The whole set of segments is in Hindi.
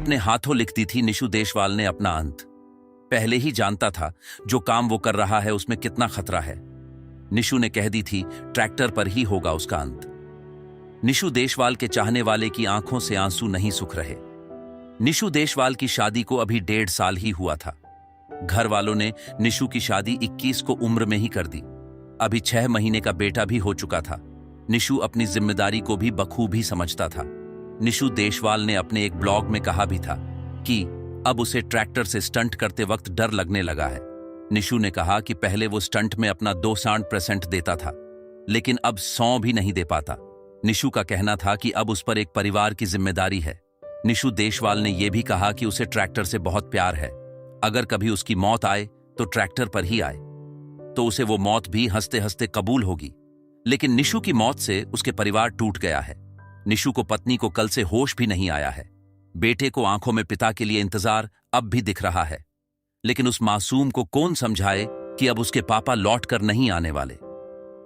अपने हाथों लिखती थी निशु देशवाल ने अपना अंत। पहले ही जानता था जो काम वो कर रहा है उसमें कितना खतरा है। निशु ने कह दी थी ट्रैक्टर पर ही होगा उसका अंत। निशु देशवाल के चाहने वाले की आंखों से आंसू नहीं सूख रहे। निशु देशवाल की शादी को अभी 1.5 साल ही हुआ था। घर वालों ने निशु की शादी 21 को उम्र में ही कर दी। अभी 6 महीने का बेटा भी हो चुका था। निशु अपनी जिम्मेदारी को भी बखूबी समझता था। निशु देशवाल ने अपने एक ब्लॉग में कहा भी था कि अब उसे ट्रैक्टर से स्टंट करते वक्त डर लगने लगा है। निशु ने कहा कि पहले वो स्टंट में अपना 200% देता था, लेकिन अब 100 भी नहीं दे पाता। निशु का कहना था कि अब उस पर एक परिवार की जिम्मेदारी है। निशु देशवाल ने यह भी कहा कि उसे ट्रैक्टर से बहुत प्यार है। अगर कभी उसकी मौत आए तो ट्रैक्टर पर ही आए, तो उसे वो मौत भी हंसते हंसते कबूल होगी। लेकिन निशु की मौत से उसके परिवार टूट गया है। निशु को पत्नी को कल से होश भी नहीं आया है। बेटे को आंखों में पिता के लिए इंतजार अब भी दिख रहा है, लेकिन उस मासूम को कौन समझाए कि अब उसके पापा लौट कर नहीं आने वाले।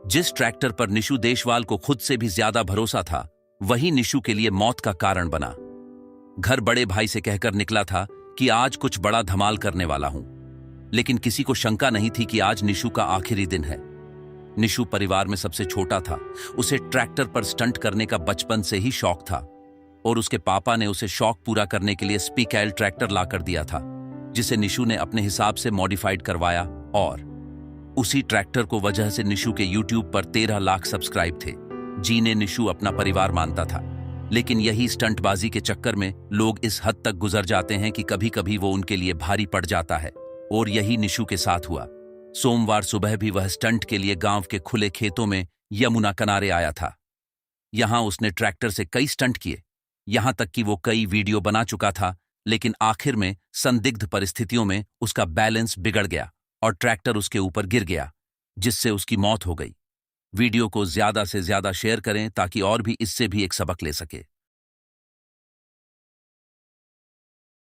जिस ट्रैक्टर पर निशु देशवाल को खुद से भी ज्यादा भरोसा था, वही निशु के लिए मौत का कारण बना। घर बड़े भाई से कहकर निकला था कि आज कुछ बड़ा धमाल करने वाला हूं, लेकिन किसी को शंका नहीं थी कि आज निशु का आखिरी दिन है। निशु परिवार में सबसे छोटा था। उसे ट्रैक्टर पर स्टंट करने का बचपन से ही शौक था और उसके पापा ने उसे शौक पूरा करने के लिए स्पीकैल ट्रैक्टर लाकर दिया था, जिसे निशु ने अपने हिसाब से मॉडिफाइड करवाया। और उसी ट्रैक्टर को वजह से निशु के यूट्यूब पर 13 लाख सब्सक्राइब थे, जिन्हें निशु अपना परिवार मानता था। लेकिन यही स्टंटबाजी के चक्कर में लोग इस हद तक गुजर जाते हैं कि कभी कभी वो उनके लिए भारी पड़ जाता है, और यही निशु के साथ हुआ। सोमवार सुबह भी वह स्टंट के लिए गांव के खुले खेतों में यमुना किनारे आया था। यहां उसने ट्रैक्टर से कई स्टंट किए, यहां तक कि वो कई वीडियो बना चुका था। लेकिन आखिर में संदिग्ध परिस्थितियों में उसका बैलेंस बिगड़ गया और ट्रैक्टर उसके ऊपर गिर गया, जिससे उसकी मौत हो गई। वीडियो को ज्यादा से ज्यादा शेयर करें ताकि और भी इससे भी एक सबक ले सके।